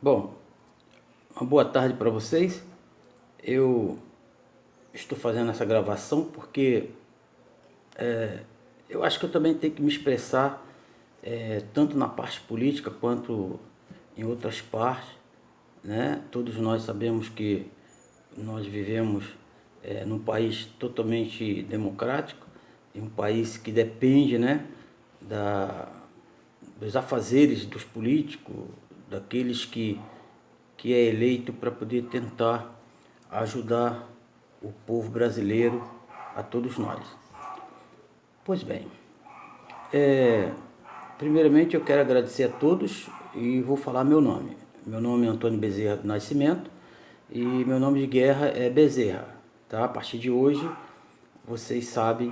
Bom, uma boa tarde para vocês. Eu estou fazendo essa gravação porque eu acho que eu também tenho que me expressar tanto na parte política quanto em outras partes, né? Todos nós sabemos que nós vivemos num país totalmente democrático, em um país que depende, né, da, dos afazeres dos políticos, daqueles que é eleito para poder tentar ajudar o povo brasileiro, a todos nós. Pois bem, primeiramente eu quero agradecer a todos e vou falar meu nome. Meu nome é Antônio Bezerra do Nascimento e meu nome de guerra é Bezerra. Tá? A partir de hoje vocês sabem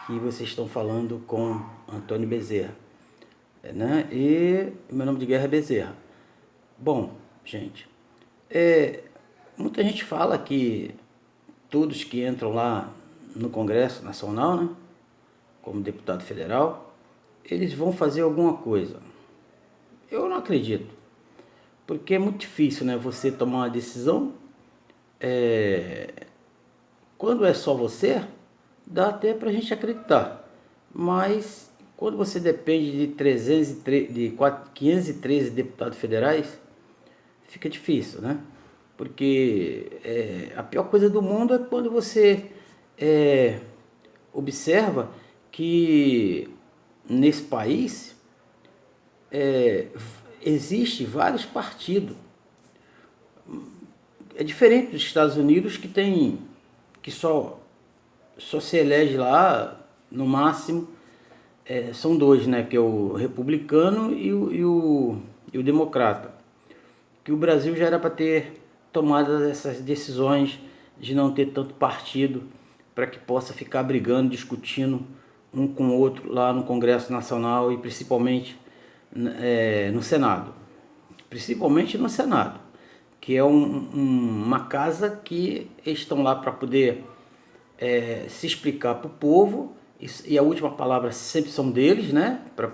que vocês estão falando com Antônio Bezerra, né? E meu nome de guerra é Bezerra. Bom, gente, muita gente fala que todos que entram lá no Congresso Nacional, né, como deputado federal, eles vão fazer alguma coisa. Eu não acredito, porque é muito difícil, né, você tomar uma decisão. Quando é só você, dá até para a gente acreditar, mas quando você depende de 513 deputados federais, fica difícil, né? Porque a pior coisa do mundo é quando você é, observa que nesse país existe vários partidos. É diferente dos Estados Unidos que só se elege lá no máximo são dois, né? Que é o republicano e o democrata. Que o Brasil já era para ter tomado essas decisões de não ter tanto partido para que possa ficar brigando, discutindo um com o outro lá no Congresso Nacional e principalmente no Senado. Principalmente no Senado, que é uma casa que estão lá para poder se explicar para o povo e a última palavra sempre são deles, né? Para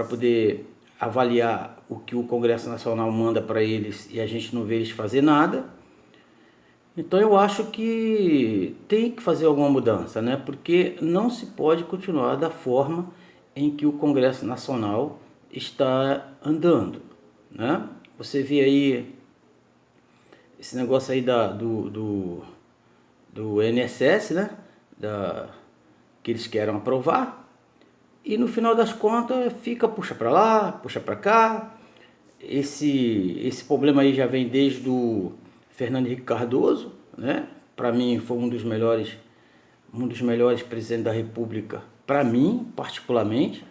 poder avaliar o que o Congresso Nacional manda para eles e a gente não vê eles fazer nada. Então eu acho que tem que fazer alguma mudança, né? Porque não se pode continuar da forma em que o Congresso Nacional está andando, né? Você vê aí esse negócio aí do INSS, né? Que eles querem aprovar. E no final das contas fica puxa para lá, puxa para cá. Esse problema aí já vem desde o Fernando Henrique Cardoso, né? Para mim foi um dos melhores presidentes da República, para mim particularmente,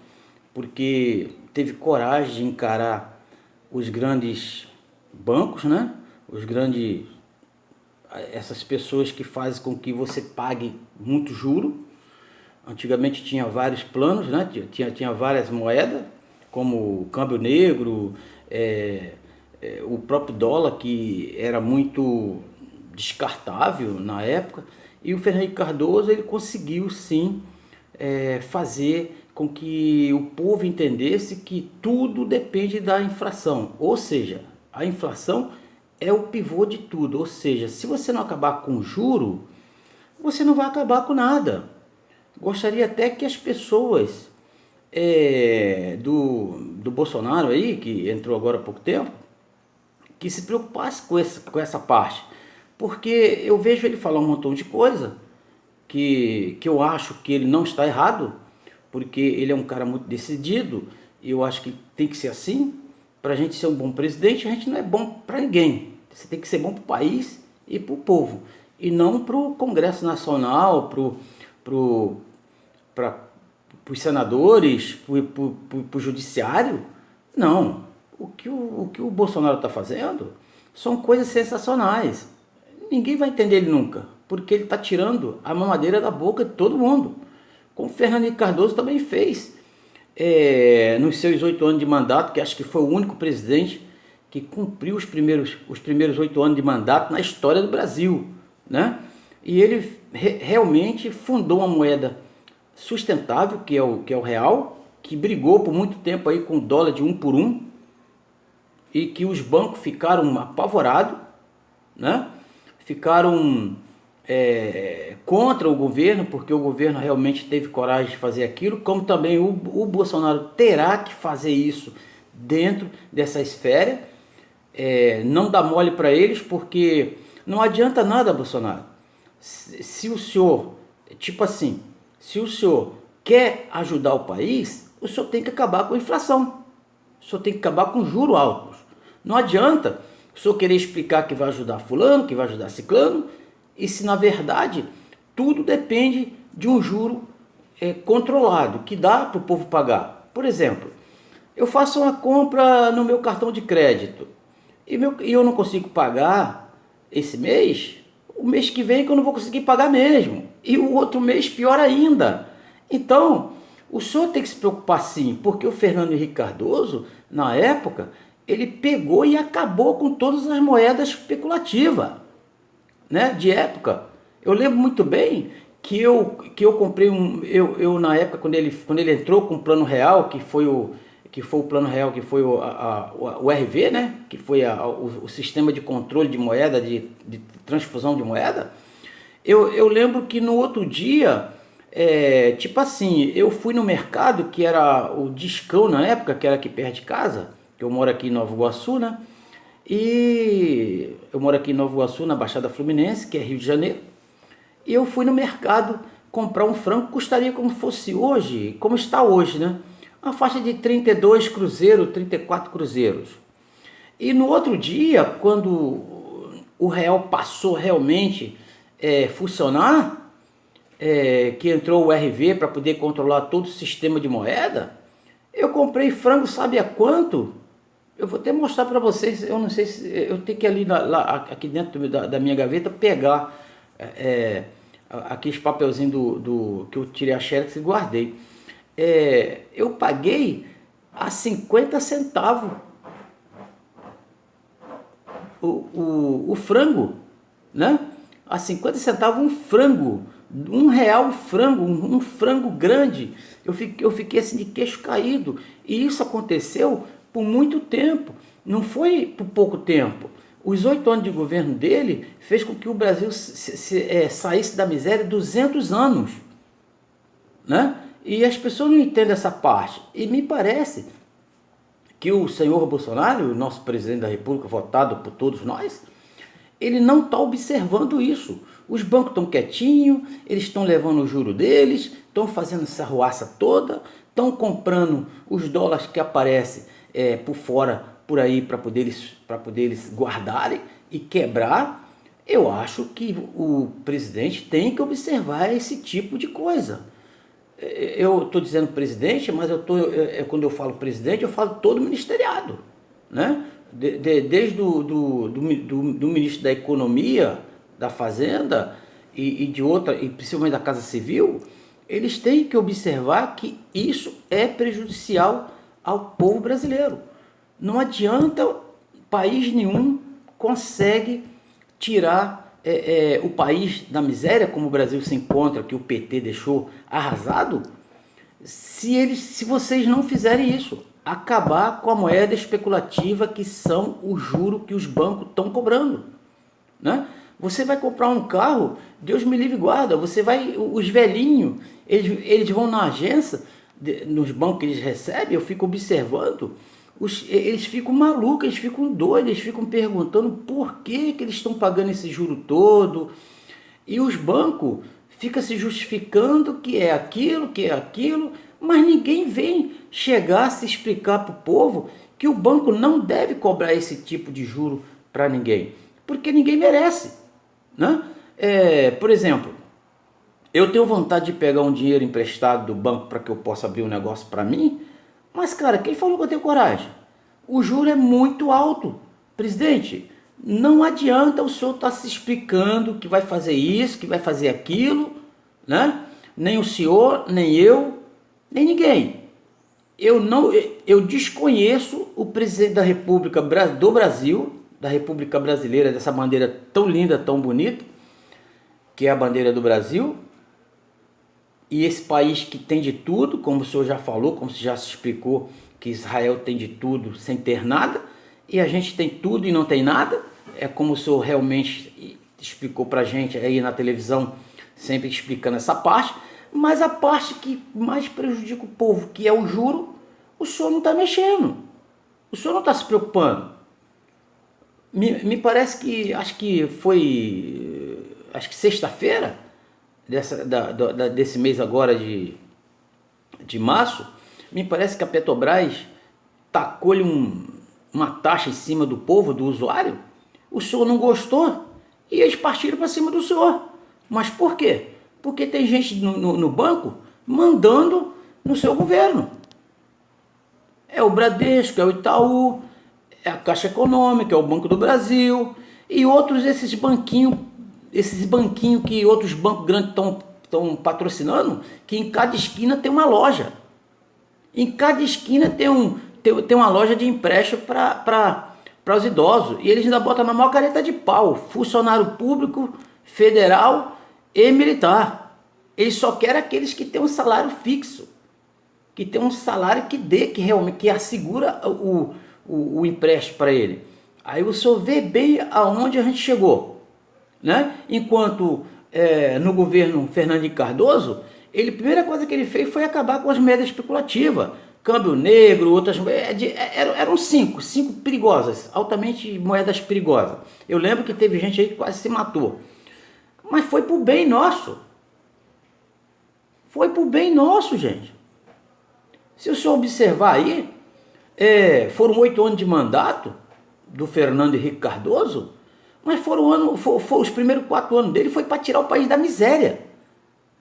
porque teve coragem de encarar os grandes bancos, né? Os grandes essas pessoas que fazem com que você pague muito juro. Antigamente tinha vários planos, né? Tinha várias moedas, como o câmbio negro, o próprio dólar, que era muito descartável na época. E o Fernando Cardoso ele conseguiu sim fazer com que o povo entendesse que tudo depende da inflação. Ou seja, a inflação é o pivô de tudo. Ou seja, se você não acabar com o juro, você não vai acabar com nada. Gostaria até que as pessoas do Bolsonaro aí, que entrou agora há pouco tempo, que se preocupasse com essa parte. Porque eu vejo ele falar um montão de coisa que eu acho que ele não está errado, porque ele é um cara muito decidido, e eu acho que tem que ser assim. Para a gente ser um bom presidente, a gente não é bom para ninguém. Você tem que ser bom para o país e para o povo, e não para o Congresso Nacional, para os senadores, para o judiciário. Não. O que o Bolsonaro está fazendo são coisas sensacionais. Ninguém vai entender ele nunca, porque ele está tirando a mamadeira da boca de todo mundo, como o Fernando Henrique Cardoso também fez nos seus 8 anos de mandato, que acho que foi o único presidente que cumpriu os primeiros 8 anos de mandato na história do Brasil, né? E ele realmente fundou uma moeda sustentável, que é o real, que brigou por muito tempo aí com o dólar de 1 por 1, e que os bancos ficaram apavorados, né? Ficaram contra o governo, porque o governo realmente teve coragem de fazer aquilo, como também o Bolsonaro terá que fazer isso dentro dessa esfera. Não dá mole para eles, porque não adianta nada, Bolsonaro. Se o senhor, tipo assim, se o senhor quer ajudar o país, o senhor tem que acabar com a inflação. O senhor tem que acabar com juros altos. Não adianta o senhor querer explicar que vai ajudar fulano, que vai ajudar ciclano, e se na verdade tudo depende de um juro controlado, que dá para o povo pagar. Por exemplo, eu faço uma compra no meu cartão de crédito e eu não consigo pagar esse mês, o mês que vem que eu não vou conseguir pagar mesmo. E o outro mês pior ainda. Então, o senhor tem que se preocupar sim, porque o Fernando Henrique Cardoso, na época, ele pegou e acabou com todas as moedas especulativas, né, de época. Eu lembro muito bem que eu comprei eu na época quando ele entrou com o Plano Real, que foi o Plano Real, que foi o RV, né? Que foi o sistema de controle de moeda, de transfusão de moeda. Eu lembro que no outro dia, tipo assim, eu fui no mercado, que era o Discão na época, que era aqui perto de casa, que eu moro aqui em Nova Iguaçu, né? E eu moro aqui em Nova Iguaçu, na Baixada Fluminense, que é Rio de Janeiro. E eu fui no mercado comprar um frango, custaria como fosse hoje, como está hoje, né? Uma faixa de 32 cruzeiros, 34 cruzeiros. E no outro dia, quando o real passou realmente funcionar, que entrou o RV para poder controlar todo o sistema de moeda, eu comprei frango, sabe a quanto? Eu vou até mostrar para vocês, eu não sei se eu tenho que ir ali aqui dentro da minha gaveta pegar aqueles papelzinhos que eu tirei a xerox e guardei. Eu paguei a 50 centavos o frango, né? A 50 centavos um frango, R$ 1 o frango, um frango grande. Eu fiquei assim de queixo caído. E isso aconteceu por muito tempo, não foi por pouco tempo. Os 8 anos de governo dele fez com que o Brasil saísse da miséria 200 anos, né? E as pessoas não entendem essa parte. E me parece que o senhor Bolsonaro, o nosso presidente da República, votado por todos nós, ele não está observando isso. Os bancos estão quietinhos, eles estão levando o juro deles, estão fazendo essa arruaça toda, estão comprando os dólares que aparecem por fora, por aí, para poder eles guardarem e quebrar. Eu acho que o presidente tem que observar esse tipo de coisa. Eu estou dizendo presidente, mas quando eu falo presidente, eu falo todo ministeriado, né? Desde do ministro da Economia, da Fazenda e de outra, e principalmente da Casa Civil, eles têm que observar que isso é prejudicial ao povo brasileiro. Não adianta, país nenhum consegue tirar o país da miséria, como o Brasil se encontra, que o PT deixou arrasado, se vocês não fizerem isso, acabar com a moeda especulativa, que são o juro que os bancos estão cobrando, né? Você vai comprar um carro, Deus me livre e guarda, os velhinhos, eles vão na agência, nos bancos que eles recebem, eu fico observando, eles ficam malucos, eles ficam doidos, eles ficam perguntando por que eles estão pagando esse juro todo, e os bancos ficam se justificando que é aquilo, mas ninguém vem chegar a se explicar para o povo que o banco não deve cobrar esse tipo de juro para ninguém, porque ninguém merece, né? Por exemplo, eu tenho vontade de pegar um dinheiro emprestado do banco para que eu possa abrir um negócio para mim, mas, cara, quem falou que eu tenho coragem? O juro é muito alto. Presidente, não adianta o senhor estar se explicando que vai fazer isso, que vai fazer aquilo, né? Nem o senhor, nem eu, nem ninguém. Eu desconheço o presidente da República do Brasil, da República Brasileira, dessa bandeira tão linda, tão bonita, que é a bandeira do Brasil. E esse país que tem de tudo, como o senhor já falou, como se já se explicou, que Israel tem de tudo sem ter nada, e a gente tem tudo e não tem nada. É como o senhor realmente explicou pra gente aí na televisão, sempre explicando essa parte, mas a parte que mais prejudica o povo, que é o juro, o senhor não está mexendo, o senhor não está se preocupando. Me parece que, acho que sexta-feira, desse mês agora de março, me parece que a Petrobras tacou-lhe uma taxa em cima do povo, do usuário. O senhor não gostou e eles partiram para cima do senhor. Mas por quê? Porque tem gente no banco mandando no seu governo. É o Bradesco, é o Itaú, é a Caixa Econômica, é o Banco do Brasil e outros esses banquinhos que outros bancos grandes estão patrocinando, que em cada esquina tem uma loja. Em cada esquina tem uma loja de empréstimo para os idosos. E eles ainda botam na maior careta de pau. Funcionário público, federal e militar. Eles só querem aqueles que têm um salário fixo. Que tem um salário que assegura o empréstimo para ele. Aí o senhor vê bem aonde a gente chegou. Né? Enquanto no governo Fernando Henrique Cardoso, a primeira coisa que ele fez foi acabar com as moedas especulativas, câmbio negro, outras eram cinco perigosas, altamente moedas perigosas. Eu lembro que teve gente aí que quase se matou, mas foi pro bem nosso. Foi pro bem nosso, gente. Se o senhor observar aí, foram 8 anos de mandato do Fernando Henrique Cardoso, mas foram os primeiros 4 anos dele foi para tirar o país da miséria,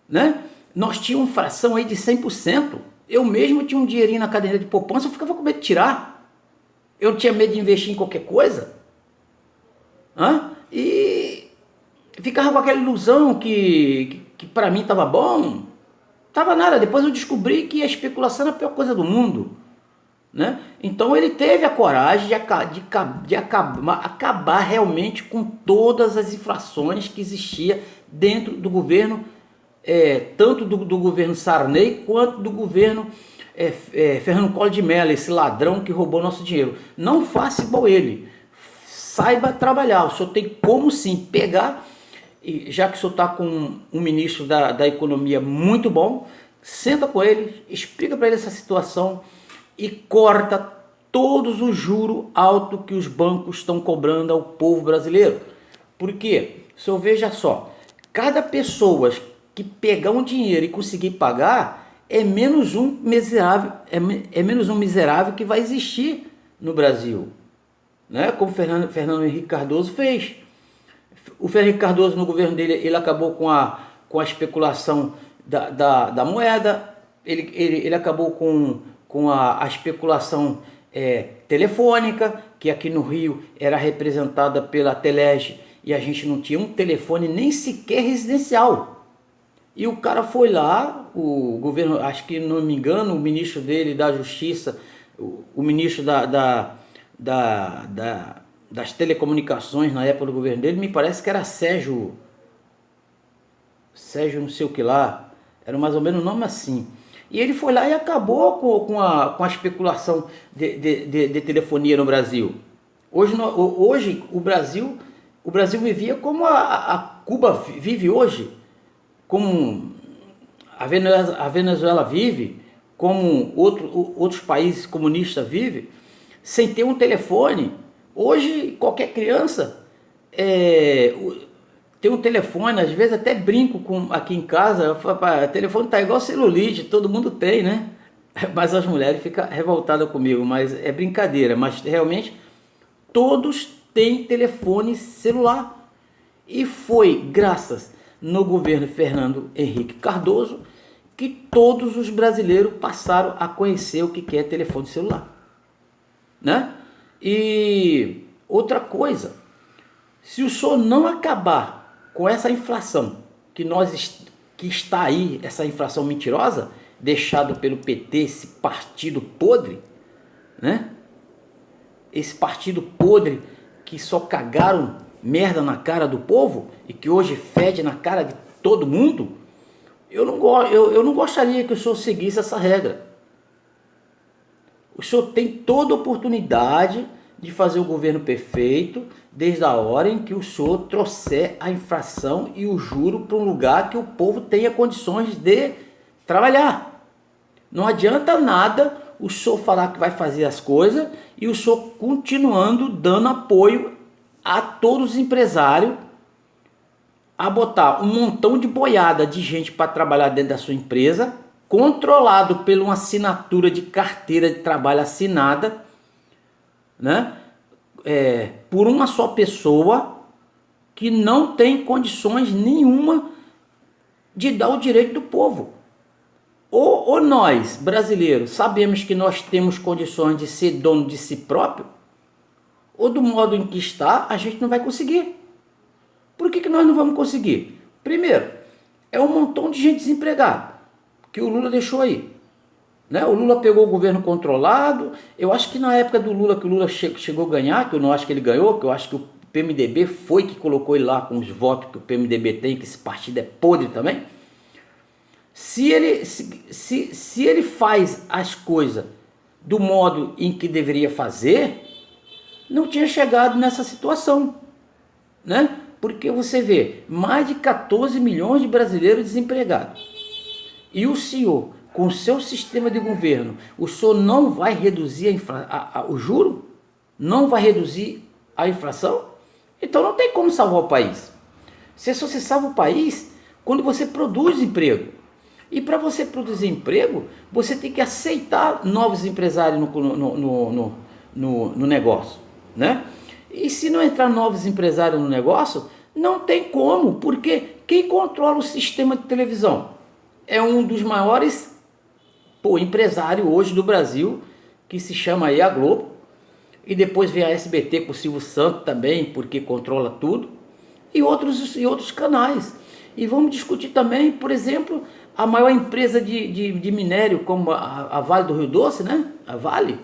né? Nós tínhamos fração aí de 100%. Eu mesmo tinha um dinheirinho na caderneta de poupança, eu ficava com medo de tirar. Eu não tinha medo de investir em qualquer coisa. E ficava com aquela ilusão que para mim estava bom. Tava nada. Depois eu descobri que a especulação era a pior coisa do mundo. Né? Então ele teve a coragem de acabar realmente com todas as infrações que existia dentro do governo, tanto do governo Sarney quanto do governo Fernando Collor de Mello, esse ladrão que roubou nosso dinheiro. Não faça igual ele, saiba trabalhar. O senhor tem como sim pegar, e já que o senhor está com um ministro da economia muito bom, senta com ele, explica para ele essa situação e corta todos os juros altos que os bancos estão cobrando ao povo brasileiro. Porque, se eu veja só, cada pessoa que pegar um dinheiro e conseguir pagar é menos um miserável, menos um miserável que vai existir no Brasil, né? Como Fernando Henrique Cardoso fez. O Fernando Henrique Cardoso, no governo dele, ele acabou com a especulação da moeda, ele acabou com a especulação telefônica, que aqui no Rio era representada pela Telege, e a gente não tinha um telefone nem sequer residencial. E o cara foi lá, o governo, acho que não me engano, o ministro dele da Justiça, o ministro das telecomunicações na época do governo dele, me parece que era Sérgio não sei o que lá, era mais ou menos um nome assim. E ele foi lá e acabou com a especulação de telefonia no Brasil. Hoje o Brasil vivia como a Cuba vive hoje, como a Venezuela vive, como outros países comunistas vivem, sem ter um telefone. Hoje qualquer criança tem um telefone, às vezes até brinco aqui em casa, eu falo, o telefone tá igual celulite, todo mundo tem, né? Mas as mulheres ficam revoltadas comigo, mas é brincadeira, mas realmente todos têm telefone celular. E foi graças no governo Fernando Henrique Cardoso que todos os brasileiros passaram a conhecer o que é telefone celular, né? E outra coisa, se o senhor não acabar com essa inflação que está aí, essa inflação mentirosa, deixado pelo PT, esse partido podre, né? Esse partido podre que só cagaram merda na cara do povo e que hoje fede na cara de todo mundo, eu não gostaria que o senhor seguisse essa regra. O senhor tem toda a oportunidade de fazer o governo perfeito, desde a hora em que o senhor trouxer a inflação e o juro para um lugar que o povo tenha condições de trabalhar. Não adianta nada o senhor falar que vai fazer as coisas e o senhor continuando dando apoio a todos os empresários a botar um montão de boiada de gente para trabalhar dentro da sua empresa, controlado por uma assinatura de carteira de trabalho assinada, né? Por uma só pessoa que não tem condições nenhuma de dar o direito do povo. Ou nós, brasileiros, sabemos que nós temos condições de ser dono de si próprio, ou do modo em que está, a gente não vai conseguir. Por que nós não vamos conseguir? Primeiro, é um montão de gente desempregada que o Lula deixou aí. Né? O Lula pegou o governo controlado. Eu acho que na época do Lula, que o Lula chegou a ganhar, que eu não acho que ele ganhou, que eu acho que o PMDB foi que colocou ele lá com os votos que o PMDB tem, que esse partido é podre também. Se ele faz as coisas do modo em que deveria fazer, não tinha chegado nessa situação, né? Porque você vê mais de 14 milhões de brasileiros desempregados. E o senhor, com o seu sistema de governo, o senhor não vai reduzir o juro? Não vai reduzir a inflação? Então não tem como salvar o país. Você só se salva o país quando você produz emprego. E para você produzir emprego, você tem que aceitar novos empresários no negócio, né? E se não entrar novos empresários no negócio, não tem como, porque quem controla o sistema de televisão é um dos maiores empresários hoje do Brasil, que se chama aí a Globo, e depois vem a SBT com o Silvio Santos também, porque controla tudo, e outros canais. E vamos discutir também, por exemplo, a maior empresa de minério, como a Vale do Rio Doce, né? A Vale,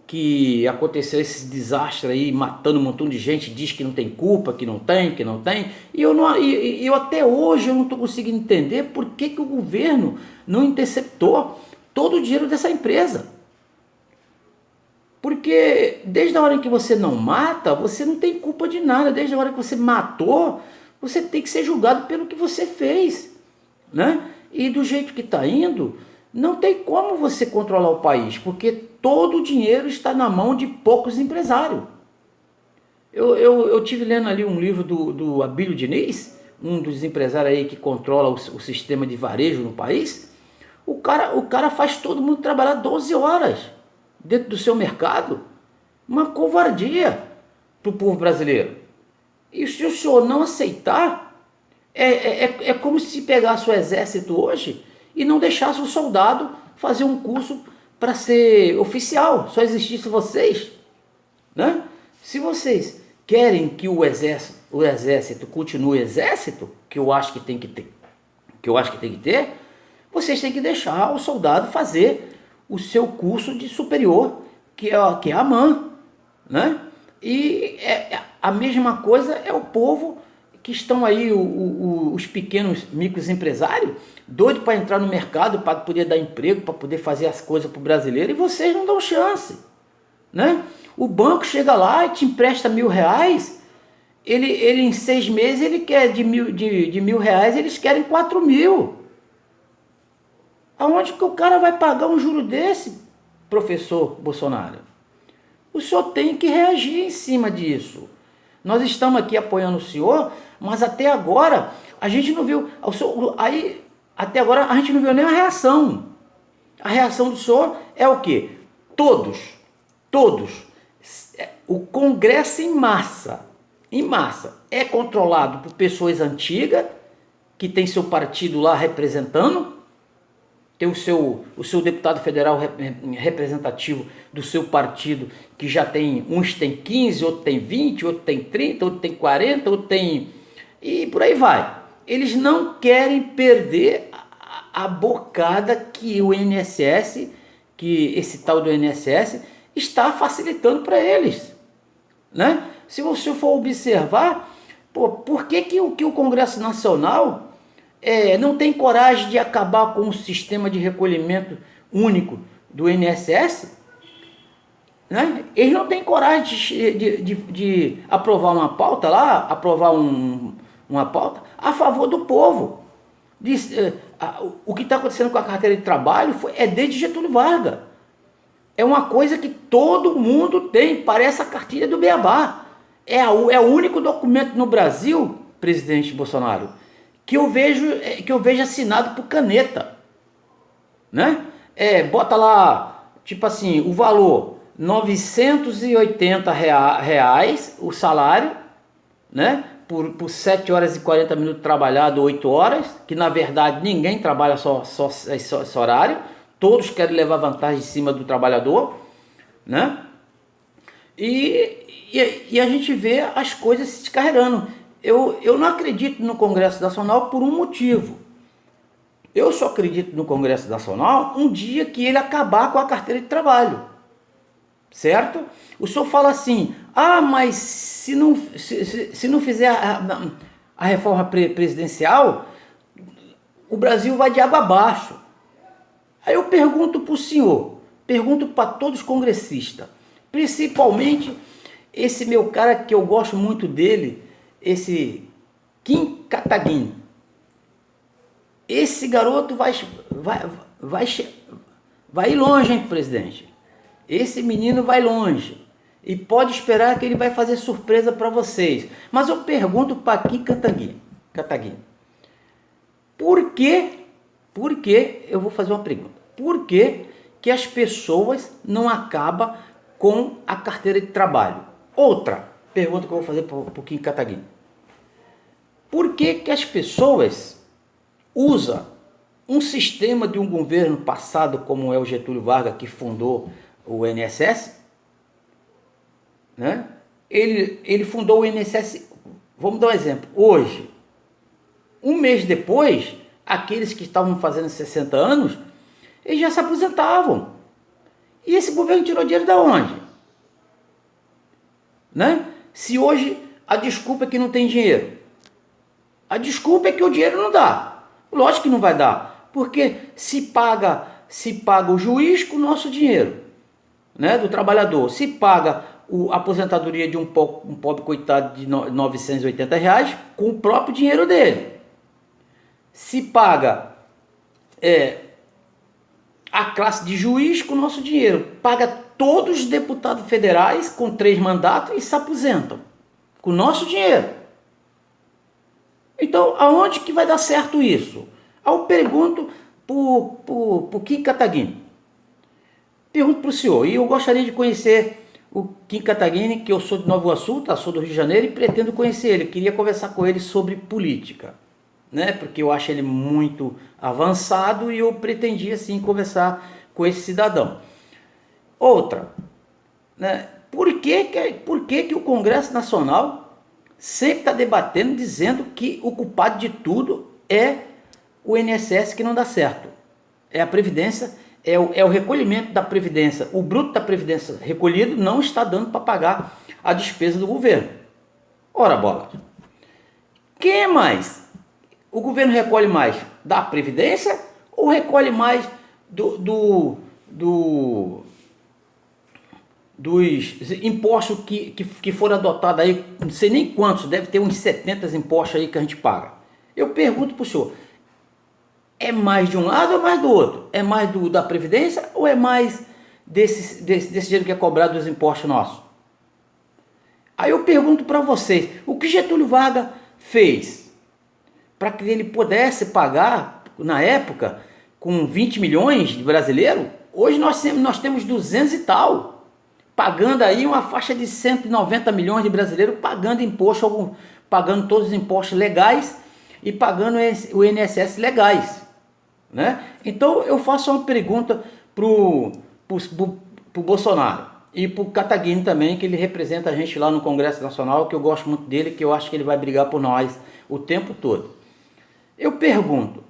que aconteceu esse desastre aí, matando um montão de gente, diz que não tem culpa, que não tem, e eu até hoje eu não estou conseguindo entender por que o governo não interceptou todo o dinheiro dessa empresa. Porque desde a hora em que você não mata, você não tem culpa de nada. Desde a hora que você matou, você tem que ser julgado pelo que você fez, né? E do jeito que está indo, não tem como você controlar o país, porque todo o dinheiro está na mão de poucos empresários. Eu tive lendo ali um livro do Abílio Diniz, um dos empresários aí que controla o sistema de varejo no país. O cara faz todo mundo trabalhar 12 horas dentro do seu mercado. Uma covardia para o povo brasileiro. E se o senhor não aceitar, é como se pegasse o exército hoje e não deixasse o soldado fazer um curso para ser oficial. Só existisse vocês, né? Se vocês querem que o exército continue exército, que eu acho que tem que ter, vocês têm que deixar o soldado fazer o seu curso de superior, que é a AMAN, né? E a mesma coisa é o povo que estão aí, os pequenos microempresários, doidos para entrar no mercado, para poder dar emprego, para poder fazer as coisas para o brasileiro, e vocês não dão chance, né? O banco chega lá e te empresta R$1.000, ele em 6 meses ele quer de R$1.000, eles querem 4.000. Aonde que o cara vai pagar um juro desse, professor Bolsonaro? O senhor tem que reagir em cima disso. Nós estamos aqui apoiando o senhor, mas até agora a gente não viu. Até agora a gente não viu nem a reação. A reação do senhor é o quê? Todos. O Congresso em massa é controlado por pessoas antigas, que tem seu partido lá representando. Tem o seu deputado federal representativo do seu partido, que já tem, uns tem 15, outro tem 20, outro tem 30, outro tem 40, outro tem... E por aí vai. Eles não querem perder a bocada que o INSS, que esse tal do INSS, está facilitando para eles, né? Se você for observar, por que o Congresso Nacional não tem coragem de acabar com o sistema de recolhimento único do INSS, né? Eles não têm coragem de aprovar uma pauta lá, aprovar uma pauta a favor do povo. O que está acontecendo com a carteira de trabalho é desde Getúlio Vargas. É uma coisa que todo mundo tem, parece a cartilha do Beabá. É o único documento no Brasil, presidente Bolsonaro, que eu vejo assinado por caneta, né? Bota lá, tipo assim, o valor R$ 980 o salário, né? Por 7 horas e 40 minutos trabalhado, 8 horas, que na verdade ninguém trabalha só esse horário, todos querem levar vantagem em cima do trabalhador, né? E a gente vê as coisas se descarregando. Eu não acredito no Congresso Nacional por um motivo. Eu só acredito no Congresso Nacional um dia que ele acabar com a carteira de trabalho. Certo? O senhor fala assim, mas se não fizer a reforma presidencial, o Brasil vai de água abaixo. Aí eu pergunto para o senhor, pergunto para todos os congressistas, principalmente esse meu cara que eu gosto muito dele, esse Kim Kataguiri. Esse garoto vai ir longe, hein, presidente? Esse menino vai longe. E pode esperar que ele vai fazer surpresa para vocês. Mas eu pergunto para Kim Kataguiri. Por que eu vou fazer uma pergunta. Por que as pessoas não acabam com a carteira de trabalho? Outra pergunta que eu vou fazer para o Kim Kataguiri. Por que as pessoas usam um sistema de um governo passado, como é o Getúlio Vargas, que fundou o INSS, né? Ele fundou o INSS, vamos dar um exemplo, hoje, um mês depois, aqueles que estavam fazendo 60 anos, eles já se aposentavam. E esse governo tirou dinheiro de onde? Né? Se hoje a desculpa é que não tem dinheiro, a desculpa é que o dinheiro não dá. Lógico que não vai dar, porque se paga o juiz com o nosso dinheiro, né, do trabalhador, se paga a aposentadoria de um pobre coitado de R$ 980 com o próprio dinheiro dele, se paga a classe de juiz com o nosso dinheiro, paga todos os deputados federais com 3 mandatos e se aposentam com o nosso dinheiro. Então, aonde que vai dar certo isso? Eu pergunto para o Kim Kataguiri. Pergunto para o senhor, e eu gostaria de conhecer o Kim Kataguiri, que eu sou de Nova Iguaçu, sou do Rio de Janeiro, e pretendo conhecer ele. Queria conversar com ele sobre política, né? Porque eu acho ele muito avançado e eu pretendia, sim, conversar com esse cidadão. Outra, né? Por que o Congresso Nacional sempre está debatendo, dizendo que o culpado de tudo é o INSS que não dá certo? É a Previdência, é o recolhimento da Previdência. O bruto da Previdência recolhido não está dando para pagar a despesa do governo. Ora, bola. Quem é mais? O governo recolhe mais da Previdência ou recolhe mais dos impostos que foram adotados aí, não sei nem quantos, deve ter uns 70 impostos aí que a gente paga. Eu pergunto para o senhor, é mais de um lado ou mais do outro? É mais da Previdência ou é mais desse dinheiro que é cobrado dos impostos nossos? Aí eu pergunto para vocês, o que Getúlio Vargas fez para que ele pudesse pagar, na época, com 20 milhões de brasileiros? Hoje nós temos 200 e tal, pagando aí uma faixa de 190 milhões de brasileiros, pagando imposto, pagando todos os impostos legais e pagando o INSS legais, né? Então eu faço uma pergunta pro Bolsonaro e pro Kataguiri também, que ele representa a gente lá no Congresso Nacional, que eu gosto muito dele, que eu acho que ele vai brigar por nós o tempo todo. Eu pergunto,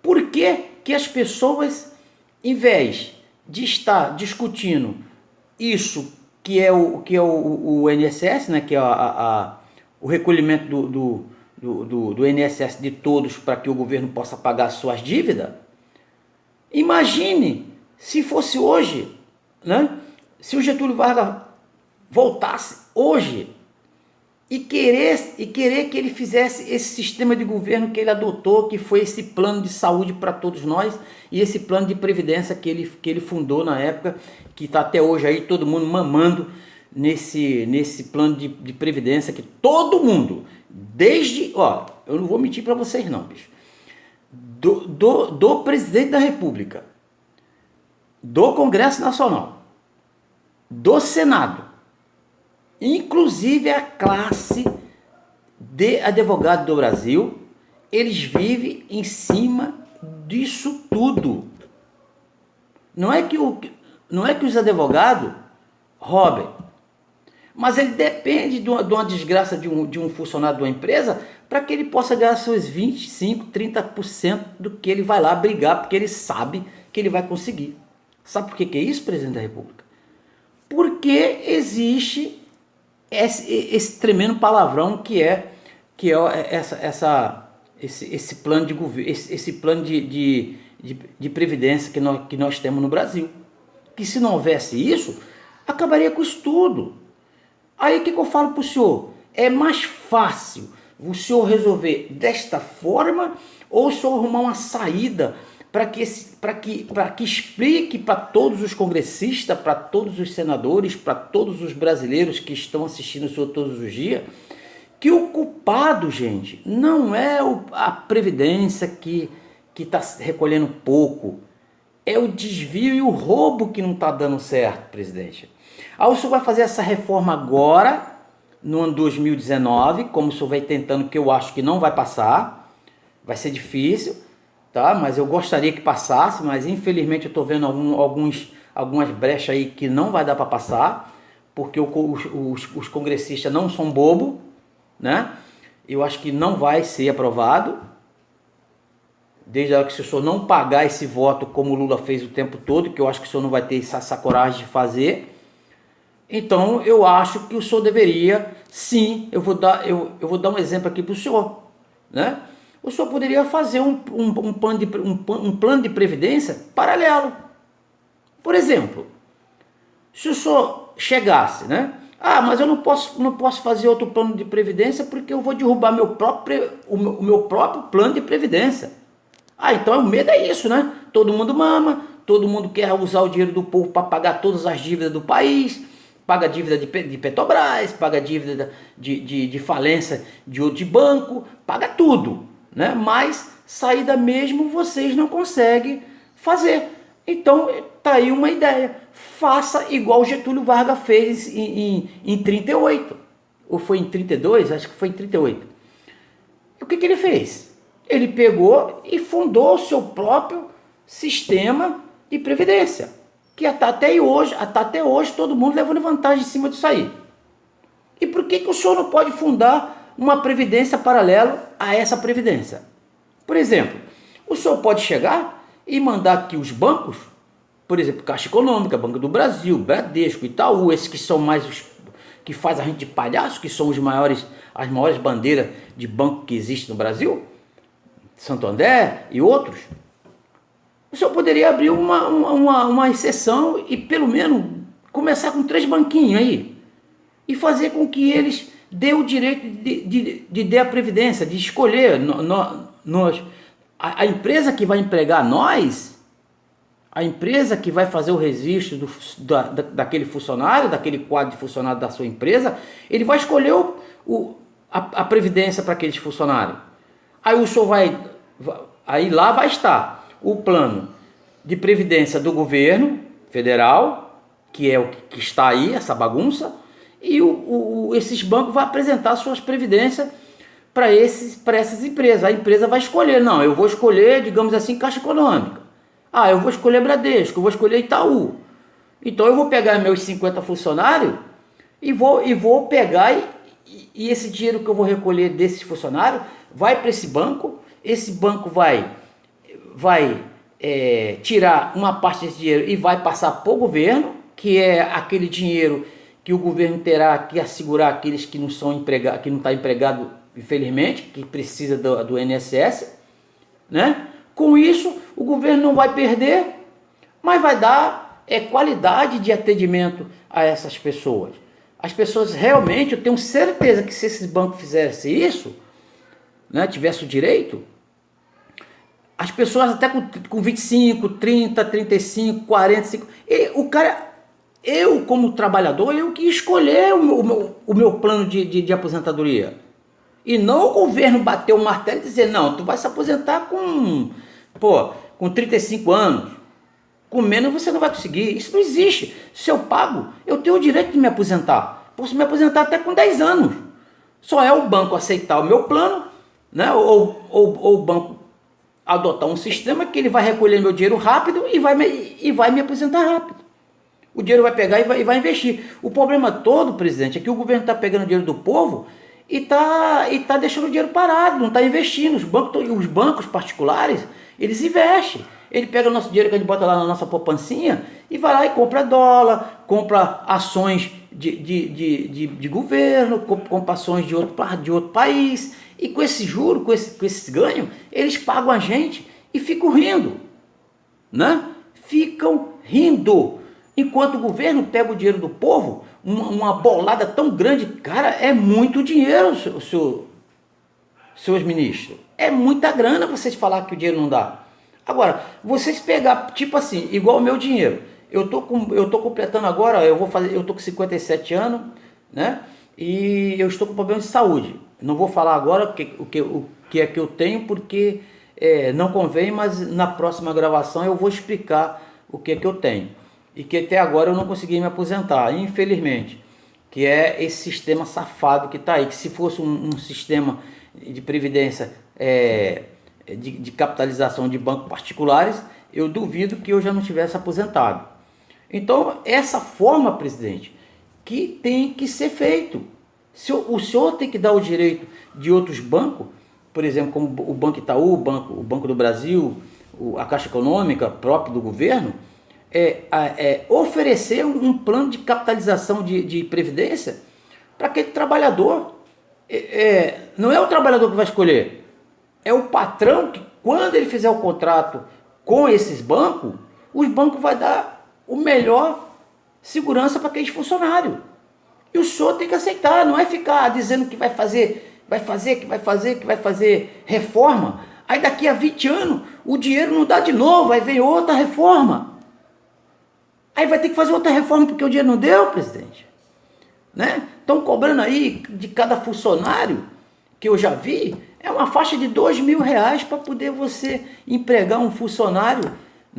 por que as pessoas, em vez de estar discutindo isso que é o INSS, né, que é o recolhimento do INSS de todos para que o governo possa pagar suas dívidas, imagine Se fosse hoje, né? Se o Getúlio Vargas voltasse hoje e querer que ele fizesse esse sistema de governo que ele adotou, que foi esse plano de saúde para todos nós e esse plano de previdência que ele fundou na época, que está até hoje aí todo mundo mamando nesse plano de previdência, que todo mundo, desde, ó, eu não vou mentir para vocês não, bicho, do presidente da República, do Congresso Nacional, do Senado, inclusive a classe de advogado do Brasil, eles vivem em cima disso tudo. Não é que os advogados roubem, mas ele depende de uma desgraça de um funcionário de uma empresa para que ele possa ganhar seus 25%, 30% do que ele vai lá brigar, porque ele sabe que ele vai conseguir. Sabe por que é isso, presidente da República? Porque existe esse tremendo palavrão que é esse plano de governo, esse plano de previdência que nós temos no Brasil. Que se não houvesse isso, acabaria com isso tudo. Aí o que eu falo para o senhor? É mais fácil o senhor resolver desta forma ou o senhor arrumar uma saída para que explique para todos os congressistas, para todos os senadores, para todos os brasileiros que estão assistindo o senhor todos os dias, que o culpado, gente, não é a Previdência que está recolhendo pouco, é o desvio e o roubo que não está dando certo, presidente. Aí o senhor vai fazer essa reforma agora, no ano 2019, como o senhor vai tentando, que eu acho que não vai passar, vai ser difícil, tá? Mas eu gostaria que passasse, mas infelizmente eu estou vendo algumas brechas aí que não vai dar para passar, porque os congressistas não são bobo, né? Eu acho que não vai ser aprovado, desde a hora que se o senhor não pagar esse voto como o Lula fez o tempo todo, que eu acho que o senhor não vai ter essa coragem de fazer. Então eu acho que o senhor deveria, sim, eu vou dar um exemplo aqui para o senhor, né? O senhor poderia fazer um plano de previdência paralelo. Por exemplo, se o senhor chegasse, né? Ah, mas eu não posso fazer outro plano de previdência porque eu vou derrubar o meu próprio plano de previdência. Ah, então o medo é isso, né? Todo mundo mama, todo mundo quer usar o dinheiro do povo para pagar todas as dívidas do país, paga dívida de Petrobras, paga dívida de falência de banco, paga tudo, né? Mas saída mesmo vocês não conseguem fazer. Então tá aí uma ideia, faça igual o Getúlio Vargas fez em 38, ou foi em 32, acho que foi em 38. E o que ele fez? Ele pegou e fundou o seu próprio sistema de previdência, que até hoje todo mundo levando vantagem em cima disso aí. E por que o senhor não pode fundar uma previdência paralela a essa previdência? Por exemplo, o senhor pode chegar e mandar que os bancos, por exemplo, Caixa Econômica, Banco do Brasil, Bradesco, Itaú, esses que são mais que faz a gente de palhaço, que são as maiores bandeiras de banco que existe no Brasil, Santander e outros, o senhor poderia abrir uma exceção e pelo menos começar com 3 banquinhos aí e fazer com que eles dê o direito de dar a previdência, de escolher a empresa que vai empregar nós, a empresa que vai fazer o registro daquele funcionário, daquele quadro de funcionário da sua empresa, ele vai escolher a previdência para aqueles funcionários. Aí o senhor aí lá vai estar o plano de previdência do governo federal, que é o que está aí, essa bagunça, e esses bancos vão apresentar suas previdências para essas empresas. A empresa vai escolher, não, eu vou escolher, digamos assim, Caixa Econômica. Ah, eu vou escolher Bradesco, eu vou escolher Itaú. Então eu vou pegar meus 50 funcionários e vou pegar e esse dinheiro que eu vou recolher desses funcionários vai para esse banco vai tirar uma parte desse dinheiro e vai passar para o governo, que é aquele dinheiro que o governo terá que assegurar aqueles que não são empregados, que não está empregado, infelizmente, que precisa do INSS, né? Com isso, o governo não vai perder, mas vai dar qualidade de atendimento a essas pessoas. As pessoas realmente, eu tenho certeza que se esses bancos fizessem isso, né, tivesse o direito, as pessoas até com 25, 30, 35, 45, o cara, eu como trabalhador, eu que escolher o meu plano de aposentadoria. E não o governo bater o martelo e dizer, não, tu vai se aposentar com 35 anos. Com menos você não vai conseguir. Isso não existe. Se eu pago, eu tenho o direito de me aposentar. Posso me aposentar até com 10 anos. Só é o banco aceitar o meu plano, né? Ou o banco adotar um sistema que ele vai recolher meu dinheiro rápido e vai me aposentar rápido. O dinheiro vai pegar e vai investir. O problema todo, presidente, é que o governo está pegando o dinheiro do povo e tá deixando o dinheiro parado, não está investindo. Os bancos particulares, eles investem. Ele pega o nosso dinheiro que a gente bota lá na nossa poupancinha e vai lá e compra dólar, compra ações de governo, compra ações de outro país. E com esse juro, com esses ganhos, eles pagam a gente e ficam rindo, né? Ficam rindo. Enquanto o governo pega o dinheiro do povo, uma bolada tão grande, cara, é muito dinheiro, seus ministros. É muita grana vocês falar que o dinheiro não dá. Agora, vocês pegar, tipo assim, igual o meu dinheiro. Eu tô completando agora, eu tô com 57 anos, né? E eu estou com problema de saúde. Não vou falar agora o que é que eu tenho, porque não convém, mas na próxima gravação eu vou explicar o que é que eu tenho. E que até agora eu não consegui me aposentar, infelizmente. Que é esse sistema safado que está aí. Que se fosse um sistema de previdência de capitalização de bancos particulares, eu duvido que eu já não tivesse aposentado. Então, essa forma, presidente, que tem que ser feito. O senhor tem que dar o direito de outros bancos, por exemplo, como o Banco Itaú, o Banco do Brasil, a Caixa Econômica próprio do governo, oferecer um plano de capitalização de previdência para aquele trabalhador. Não é o trabalhador que vai escolher, é o patrão que, quando ele fizer o contrato com esses bancos, os bancos vão dar o melhor segurança para aqueles funcionários. E o senhor tem que aceitar, não é ficar dizendo que vai fazer reforma. Aí daqui a 20 anos o dinheiro não dá de novo, aí vem outra reforma. Aí vai ter que fazer outra reforma porque o dinheiro não deu, presidente. Né? Estão cobrando aí de cada funcionário, que eu já vi, é uma faixa de R$2.000 para poder você empregar um funcionário